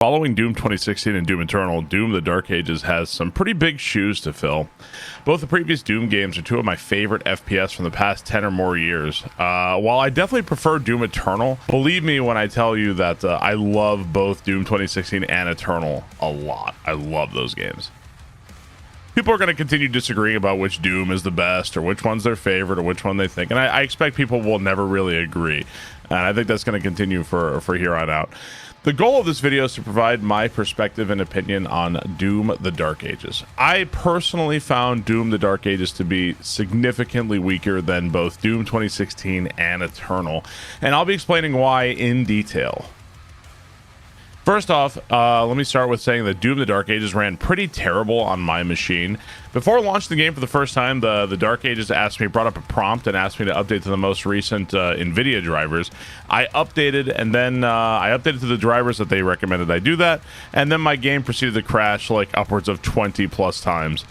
Following Doom 2016 and Doom Eternal, Doom the Dark Ages has some pretty big shoes to fill. Both the previous Doom games are two of my favorite FPS from the past 10 or more years. While I definitely prefer Doom Eternal, believe me when I tell you that I love both Doom 2016 and Eternal a lot. I love those games. People are going to continue disagreeing about which Doom is the best or which one's their favorite or which one they think, and I expect people will never really agree, and I think that's going to continue for here on out. The goal of this video is to provide my perspective and opinion on Doom the Dark Ages. I personally found Doom the Dark Ages to be significantly weaker than both Doom 2016 and Eternal, and I'll be explaining why in detail. First off, let me start with saying that Doom the Dark Ages ran pretty terrible on my machine. Before launching the game for the first time, the Dark Ages brought up a prompt and asked me to update to the most recent NVIDIA drivers. I updated, and then I updated to the drivers that they recommended I do that, and then my game proceeded to crash like upwards of 20 plus times.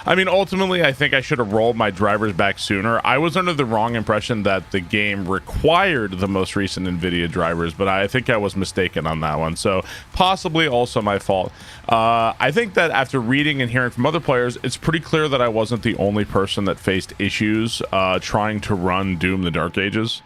I mean, ultimately, I think I should have rolled my drivers back sooner. I was under the wrong impression that the game required the most recent NVIDIA drivers, but I think I was mistaken on that one, so possibly also my fault. I think that after reading and hearing from other players, it's pretty clear that I wasn't the only person that faced issues trying to run Doom the Dark Ages.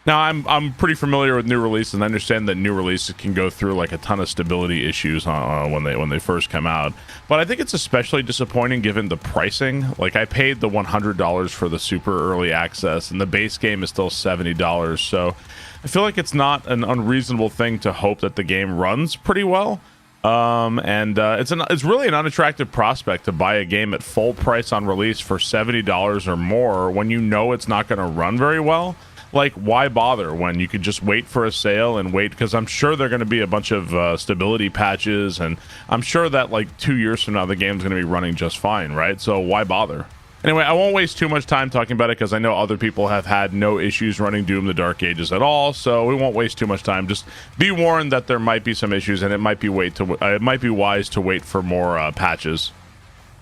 Now, I'm pretty familiar with new releases and I understand that new releases can go through like a ton of stability issues when they first come out. But I think it's especially disappointing given the pricing. Like, I paid the $100 for the super early access and the base game is still $70. So I feel like it's not an unreasonable thing to hope that the game runs pretty well. It's really an unattractive prospect to buy a game at full price on release for $70 or more when you know it's not going to run very well. Like, why bother when you could just wait for a sale and wait? Because I'm sure there are going to be a bunch of stability patches, and I'm sure that like 2 years from now the game's going to be running just fine, right? So why bother? Anyway, I won't waste too much time talking about it because I know other people have had no issues running Doom the Dark Ages at all, so we won't waste too much time. Just be warned that there might be some issues, and it might be wise to wait for more patches.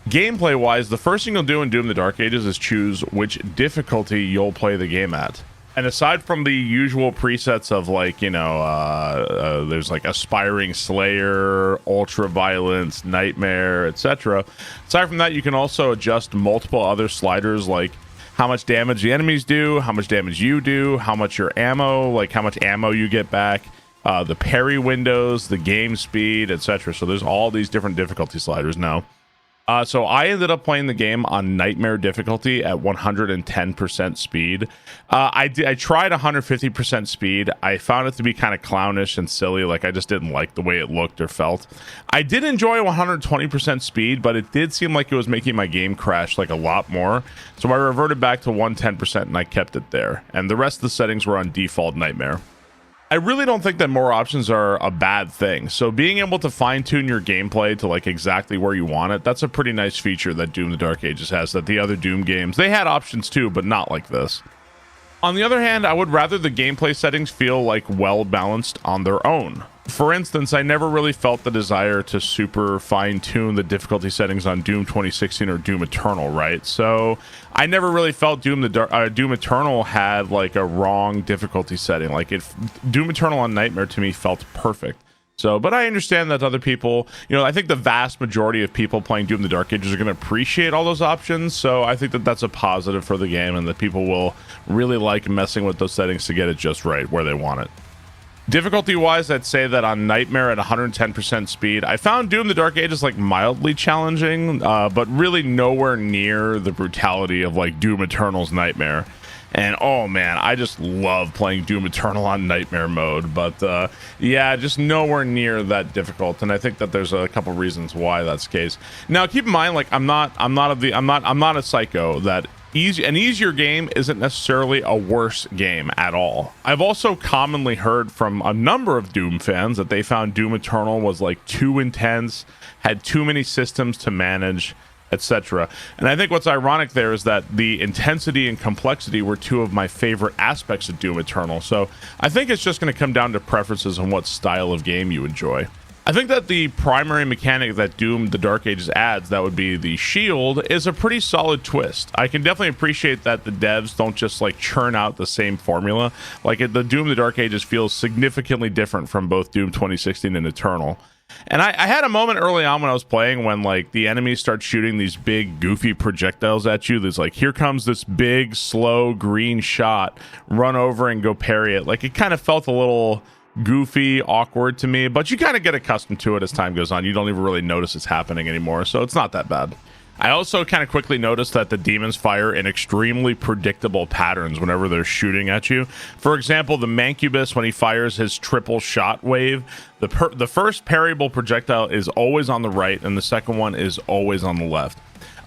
Gameplay wise, the first thing you'll do in Doom the Dark Ages is choose which difficulty you'll play the game at. And aside from the usual presets of, like, you know, there's like Aspiring Slayer, Ultra Violence, Nightmare, etc. Aside from that, you can also adjust multiple other sliders, like how much damage the enemies do, how much damage you do, how much your ammo, like how much ammo you get back, the parry windows, the game speed, etc. So there's all these different difficulty sliders now. So I ended up playing the game on Nightmare difficulty at 110% speed. I tried 150% speed. I found it to be kind of clownish and silly. Like, I just didn't like the way it looked or felt. I did enjoy 120% speed, but it did seem like it was making my game crash like a lot more. So I reverted back to 110% and I kept it there. And the rest of the settings were on default Nightmare. I really don't think that more options are a bad thing. So being able to fine-tune your gameplay to like exactly where you want it, that's a pretty nice feature that Doom the Dark Ages has that the other Doom games, they had options too, but not like this. On the other hand, I would rather the gameplay settings feel like well-balanced on their own. For instance, I never really felt the desire to super fine-tune the difficulty settings on Doom 2016 or Doom Eternal, right? So I never really felt Doom Eternal had like a wrong difficulty setting. Like, Doom Eternal on Nightmare to me felt perfect. So, but I understand that other people, you know, I think the vast majority of people playing Doom the Dark Ages are going to appreciate all those options. So I think that that's a positive for the game and that people will really like messing with those settings to get it just right where they want it. Difficulty-wise, I'd say that on Nightmare at 110% speed, I found Doom the Dark Ages like mildly challenging, but really nowhere near the brutality of like Doom Eternal's Nightmare. And oh man, I just love playing Doom Eternal on Nightmare mode, but yeah, just nowhere near that difficult. And I think that there's a couple reasons why that's the case. Now, keep in mind, like, I'm not a psycho that an easier game isn't necessarily a worse game at all. I've also commonly heard from a number of Doom fans that they found Doom Eternal was like too intense, had too many systems to manage, etc. And I think what's ironic there is that the intensity and complexity were two of my favorite aspects of Doom Eternal. So I think it's just going to come down to preferences on what style of game you enjoy. I think that the primary mechanic that Doom the Dark Ages adds, that would be the shield, is a pretty solid twist. I can definitely appreciate that the devs don't just like churn out the same formula. Like the Doom the Dark Ages feels significantly different from both Doom 2016 and Eternal. And I had a moment early on when I was playing when like the enemies start shooting these big goofy projectiles at you. There's like, here comes this big slow green shot, run over and go parry it. Like it kind of felt a little goofy, awkward to me, but you kind of get accustomed to it as time goes on. You don't even really notice it's happening anymore, so it's not that bad. I also kind of quickly noticed that the demons fire in extremely predictable patterns whenever they're shooting at you. For example, the Mancubus, when he fires his triple shot wave, the first parryable projectile is always on the right, and the second one is always on the left.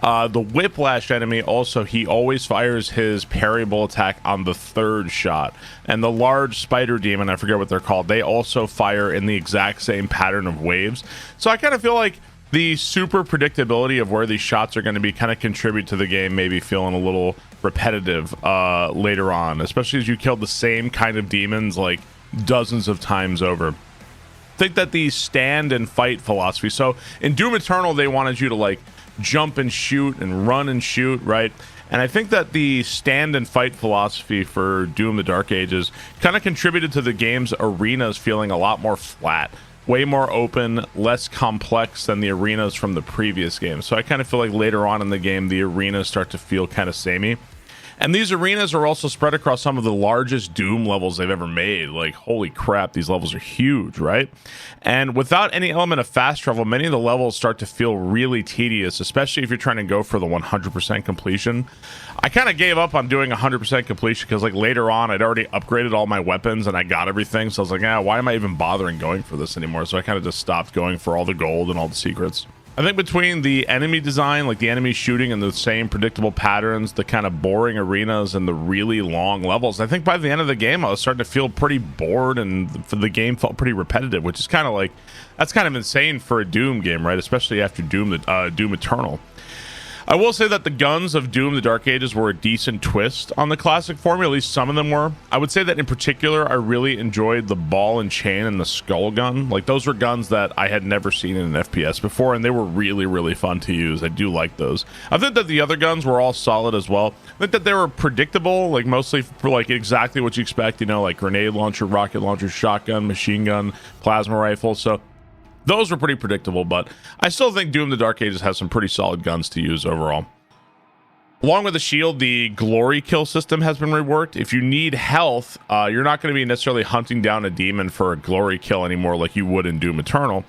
The Whiplash enemy also, he always fires his parryable attack on the third shot. And the large spider demon, I forget what they're called, they also fire in the exact same pattern of waves. So I kind of feel like the super predictability of where these shots are going to be kind of contribute to the game maybe feeling a little repetitive later on, especially as you kill the same kind of demons like dozens of times over. I think that the stand and fight philosophy, so in Doom Eternal they wanted you to like jump and shoot and run and shoot, right? And I think that the stand and fight philosophy for Doom the Dark Ages kind of contributed to the game's arenas feeling a lot more flat, way more open, less complex than the arenas from the previous game. So I kind of feel like later on in the game the arenas start to feel kind of samey. And these arenas are also spread across some of the largest Doom levels they've ever made. Like, holy crap, these levels are huge, right? And without any element of fast travel, many of the levels start to feel really tedious, especially if you're trying to go for the 100% completion. I kind of gave up on doing 100% completion because, like, later on, I'd already upgraded all my weapons and I got everything. So I was like, why am I even bothering going for this anymore? So I kind of just stopped going for all the gold and all the secrets. I think between the enemy design, like the enemy shooting in the same predictable patterns, the kind of boring arenas, and the really long levels, I think by the end of the game, I was starting to feel pretty bored, and the game felt pretty repetitive, which is kind of like, that's kind of insane for a Doom game, right? Especially after Doom Eternal. I will say that the guns of Doom the Dark Ages were a decent twist on the classic formula, at least some of them were. I would say that in particular, I really enjoyed the ball and chain and the skull gun. Like, those were guns that I had never seen in an FPS before, and they were really, really fun to use. I do like those. I think that the other guns were all solid as well. I think that they were predictable, like mostly for like exactly what you expect, you know, like grenade launcher, rocket launcher, shotgun, machine gun, plasma rifle. So those were pretty predictable, but I still think Doom the Dark Ages has some pretty solid guns to use overall. Along with the shield, the glory kill system has been reworked. If you need health, you're not going to be necessarily hunting down a demon for a glory kill anymore like you would in Doom Eternal.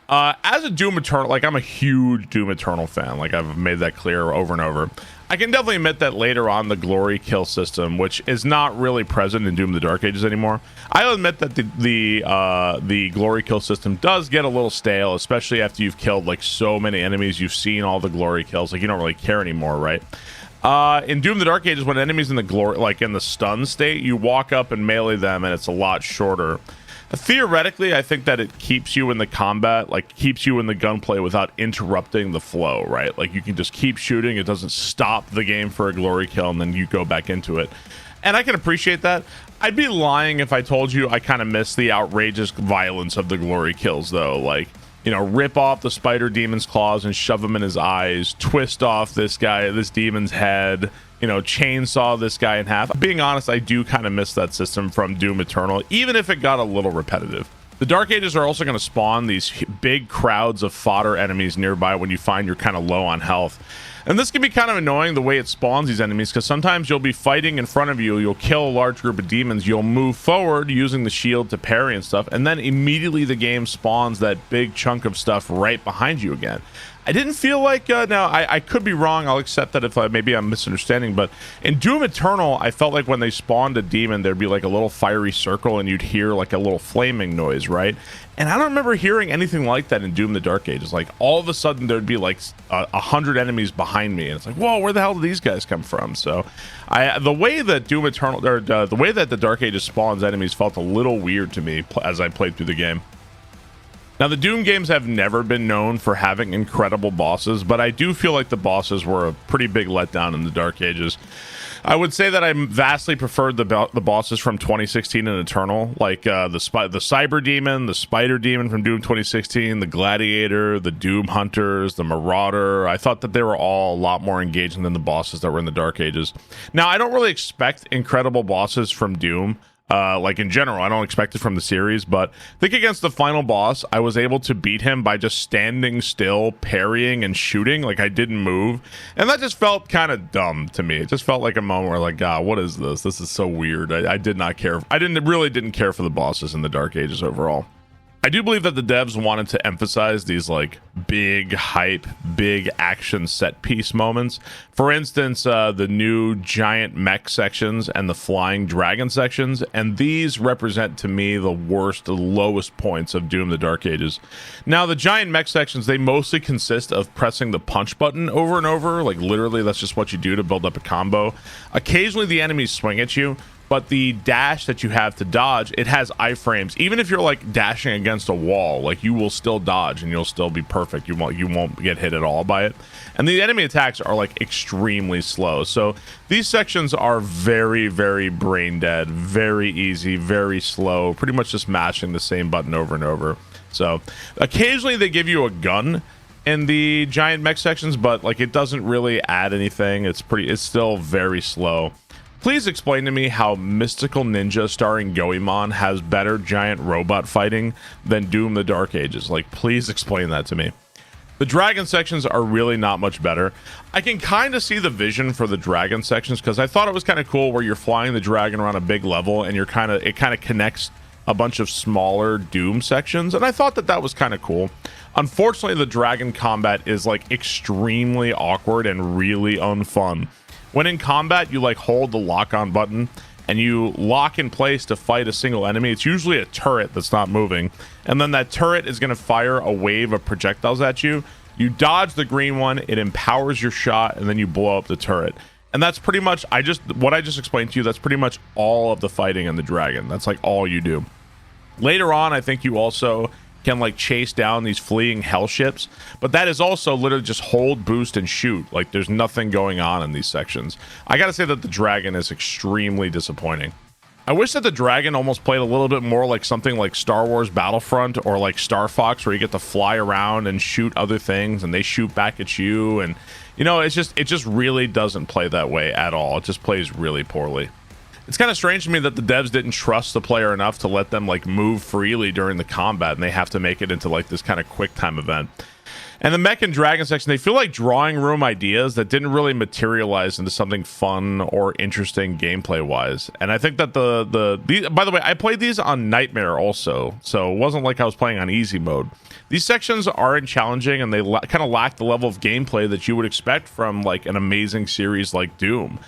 As a Doom Eternal, like, I'm a huge Doom Eternal fan. Like, I've made that clear over and over. I can definitely admit that later on the glory kill system, which is not really present in Doom the Dark Ages anymore, I'll admit that the glory kill system does get a little stale, especially after you've killed like so many enemies. You've seen all the glory kills, like you don't really care anymore, right? In Doom the Dark Ages, when enemies in the glory, like in the stun state, you walk up and melee them, and it's a lot shorter. Theoretically, I think that it keeps you in the combat, like keeps you in the gunplay without interrupting the flow, right? Like you can just keep shooting. It doesn't stop the game for a glory kill, and then you go back into it. And I can appreciate that. I'd be lying if I told you I kind of miss the outrageous violence of the glory kills, though. Like, you know, rip off the spider demon's claws and shove them in his eyes, twist off this demon's head, you know, chainsaw this guy in half. Being honest, I do kind of miss that system from Doom Eternal, even if it got a little repetitive. The Dark Ages are also going to spawn these big crowds of fodder enemies nearby when you find you're kind of low on health. And this can be kind of annoying the way it spawns these enemies, because sometimes you'll be fighting in front of you, you'll kill a large group of demons, you'll move forward using the shield to parry and stuff, and then immediately the game spawns that big chunk of stuff right behind you again. I didn't feel like, now I could be wrong, I'll accept that if maybe I'm misunderstanding, but in Doom Eternal, I felt like when they spawned a demon, there'd be like a little fiery circle and you'd hear like a little flaming noise, right? And I don't remember hearing anything like that in Doom the Dark Ages. Like, all of a sudden, there'd be like 100 enemies behind me, and it's like, whoa, where the hell did these guys come from? So, the way that Doom Eternal, or the way that the Dark Ages spawns enemies felt a little weird to me as I played through the game. Now, the Doom games have never been known for having incredible bosses, but I do feel like the bosses were a pretty big letdown in the Dark Ages. I would say that I vastly preferred the bosses from 2016 and Eternal, like the Cyber Demon, the Spider Demon from Doom 2016, the Gladiator, the Doom Hunters, the Marauder. I thought that they were all a lot more engaging than the bosses that were in the Dark Ages. Now, I don't really expect incredible bosses from Doom. Like in general, I don't expect it from the series, but I think against the final boss, I was able to beat him by just standing still, parrying and shooting. Like I didn't move. And that just felt kind of dumb to me. It just felt like a moment where like, God, what is this? This is so weird. I did not care. I really didn't care for the bosses in the Dark Ages overall. I do believe that the devs wanted to emphasize these like big hype, big action set piece moments. For instance, the new giant mech sections and the flying dragon sections, and these represent to me the worst, the lowest points of Doom the Dark Ages. Now, the giant mech sections, they mostly consist of pressing the punch button over and over. Like literally, that's just what you do to build up a combo. Occasionally, the enemies swing at you. But the dash that you have to dodge, it has iframes. Even if you're like dashing against a wall, like you will still dodge and you'll still be perfect. You won't get hit at all by it. And the enemy attacks are like extremely slow. So these sections are very, very brain dead, very easy, very slow, pretty much just mashing the same button over and over. So occasionally they give you a gun in the giant mech sections, but like it doesn't really add anything. It's still very slow. Please explain to me how Mystical Ninja starring Goemon has better giant robot fighting than Doom the Dark Ages. Like, please explain that to me. The dragon sections are really not much better. I can kind of see the vision for the dragon sections because I thought it was kind of cool where you're flying the dragon around a big level and it kind of connects a bunch of smaller Doom sections, and I thought that was kind of cool. Unfortunately, the dragon combat is like extremely awkward and really unfun. When in combat, you like hold the lock-on button and you lock in place to fight a single enemy. It's usually a turret that's not moving. And then that turret is going to fire a wave of projectiles at you. You dodge the green one, it empowers your shot, and then you blow up the turret. And that's pretty much, what I just explained to you, that's pretty much all of the fighting in the dragon. That's like all you do. Later on, I think you also can like chase down these fleeing hell ships, but that is also literally just hold, boost, and shoot. Like there's nothing going on in these sections. I gotta say that the dragon is extremely disappointing. I wish that the dragon almost played a little bit more like something like Star Wars Battlefront or like Star Fox, where you get to fly around and shoot other things and they shoot back at you. And you know, it just really doesn't play that way at all. It just plays really poorly. It's kind of strange to me that the devs didn't trust the player enough to let them like move freely during the combat, and they have to make it into like this kind of quick time event. And the mech and dragon section, they feel like drawing room ideas that didn't really materialize into something fun or interesting gameplay wise. And I think that by the way, I played these on Nightmare also, so it wasn't like I was playing on easy mode. These sections aren't challenging, and they kind of lack the level of gameplay that you would expect from like an amazing series like Doom.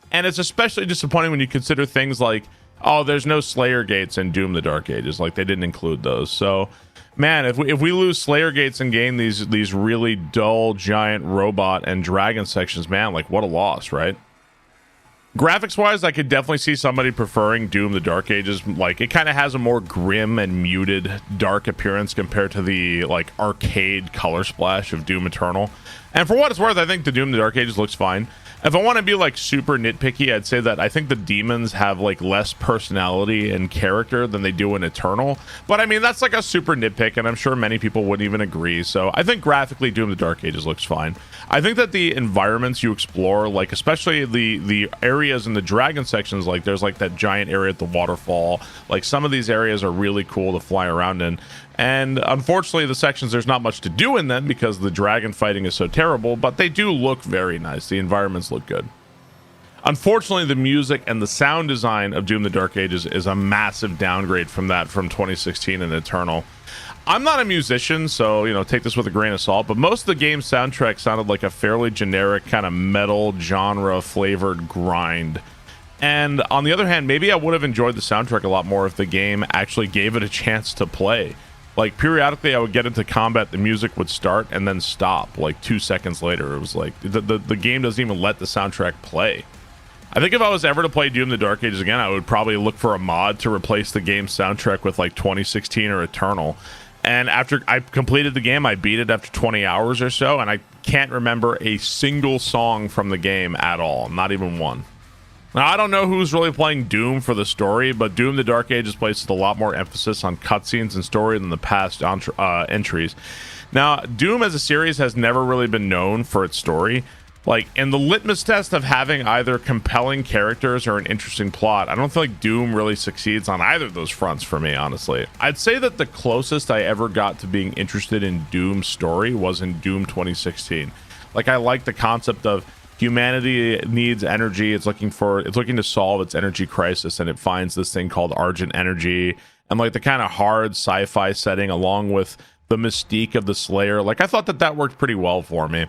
And it's especially disappointing when you consider things like, oh, there's no Slayer gates in Doom the Dark Ages. Like, they didn't include those. So, man, if we lose Slayer gates and gain these really dull, giant robot and dragon sections, man, like, what a loss, right? Graphics-wise, I could definitely see somebody preferring Doom the Dark Ages. Like, it kind of has a more grim and muted dark appearance compared to the, like, arcade color splash of Doom Eternal. And for what it's worth, I think the Doom the Dark Ages looks fine. If I want to be like super nitpicky, I'd say that I think the demons have like less personality and character than they do in Eternal. But I mean, that's like a super nitpick, and I'm sure many people wouldn't even agree. So I think graphically Doom the Dark Ages looks fine. I think that the environments you explore, like especially the areas in the dragon sections, like there's like that giant area at the waterfall. Like some of these areas are really cool to fly around in. And unfortunately, the sections, there's not much to do in them because the dragon fighting is so terrible, but they do look very nice. The environments look good. Unfortunately, the music and the sound design of Doom the Dark Ages is a massive downgrade from 2016 and Eternal. I'm not a musician, so, you know, take this with a grain of salt, but most of the game's soundtrack sounded like a fairly generic kind of metal genre flavored grind. And on the other hand, maybe I would have enjoyed the soundtrack a lot more if the game actually gave it a chance to play. Like, periodically, I would get into combat, the music would start and then stop, like 2 seconds later. It was like, the game doesn't even let the soundtrack play. I think if I was ever to play Doom the Dark Ages again, I would probably look for a mod to replace the game's soundtrack with, like, 2016 or Eternal. And after I completed the game, I beat it after 20 hours or so, and I can't remember a single song from the game at all, not even one. Now, I don't know who's really playing Doom for the story, but Doom the Dark Ages places a lot more emphasis on cutscenes and story than the past entries. Now, Doom as a series has never really been known for its story. Like, in the litmus test of having either compelling characters or an interesting plot, I don't feel like Doom really succeeds on either of those fronts for me, honestly. I'd say that the closest I ever got to being interested in Doom's story was in Doom 2016. Like, I like the concept of humanity needs energy. It's looking to solve its energy crisis, and it finds this thing called Argent Energy, and like the kind of hard sci-fi setting along with the mystique of the Slayer. Like, I thought that worked pretty well for me.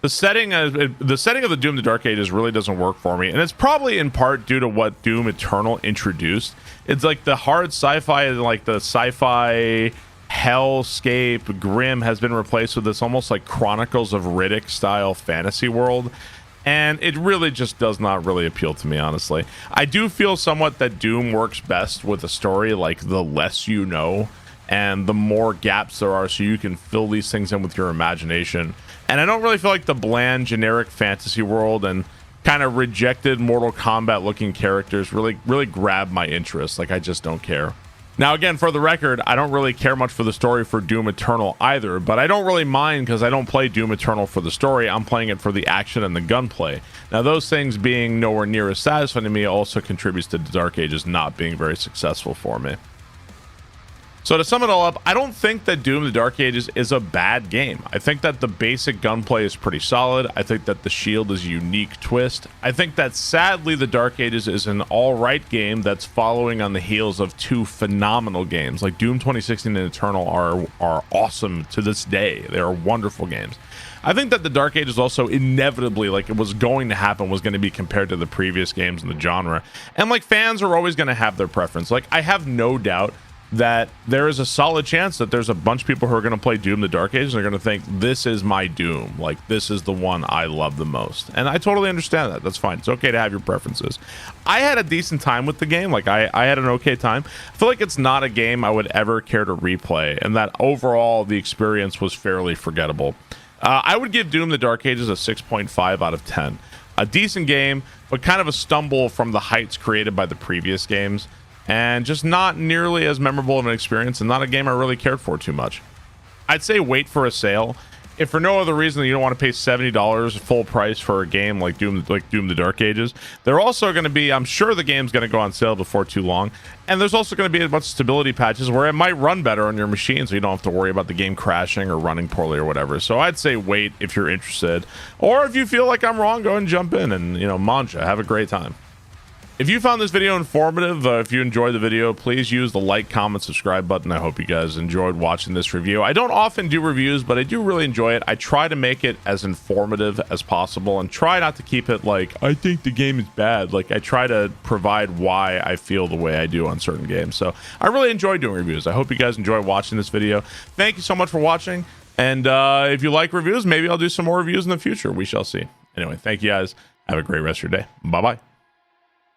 The setting of the Doom the Dark Ages really doesn't work for me, and it's probably in part due to what Doom Eternal introduced. It's like the hard sci-fi and like the sci-fi hellscape grim has been replaced with this almost like Chronicles of Riddick style fantasy world, and it really just does not really appeal to me, honestly. I do feel somewhat that Doom works best with a story like the less you know and the more gaps there are, so you can fill these things in with your imagination. And I don't really feel like the bland generic fantasy world and kind of rejected Mortal Kombat looking characters really grab my interest. Like, I just don't care. Now, again, for the record, I don't really care much for the story for Doom Eternal either, but I don't really mind because I don't play Doom Eternal for the story. I'm playing it for the action and the gunplay. Now, those things being nowhere near as satisfying to me also contributes to the Dark Ages not being very successful for me. So to sum it all up, I don't think that Doom the Dark Ages is a bad game. I think that the basic gunplay is pretty solid. I think that the shield is a unique twist. I think that sadly the Dark Ages is an alright game that's following on the heels of two phenomenal games. Like Doom 2016 and Eternal are awesome to this day. They are wonderful games. I think that the Dark Ages also inevitably, like it was going to happen, was going to be compared to the previous games in the genre. And like fans are always going to have their preference. Like I have no doubt that there is a solid chance that there's a bunch of people who are going to play Doom the Dark Ages and they're going to think, this is my Doom. Like, this is the one I love the most. And I totally understand that. That's fine. It's okay to have your preferences. I had a decent time with the game. Like, I had an okay time. I feel like it's not a game I would ever care to replay, and that overall the experience was fairly forgettable. I would give Doom the Dark Ages a 6.5 out of 10. A decent game, but kind of a stumble from the heights created by the previous games. And just not nearly as memorable of an experience, and not a game I really cared for too much. I'd say wait for a sale. If for no other reason you don't want to pay $70 full price for a game like Doom the Dark Ages, they're also going to be, I'm sure the game's going to go on sale before too long, and there's also going to be a bunch of stability patches where it might run better on your machine, so you don't have to worry about the game crashing or running poorly or whatever. So I'd say wait if you're interested, or if you feel like I'm wrong, go and jump in and, manja, have a great time. If you found this video informative, if you enjoyed the video, please use the like, comment, subscribe button. I hope you guys enjoyed watching this review. I don't often do reviews, but I do really enjoy it. I try to make it as informative as possible and try not to keep it like, I think the game is bad. Like, I try to provide why I feel the way I do on certain games. So I really enjoy doing reviews. I hope you guys enjoy watching this video. Thank you so much for watching. And if you like reviews, maybe I'll do some more reviews in the future. We shall see. Anyway, thank you guys. Have a great rest of your day. Bye-bye.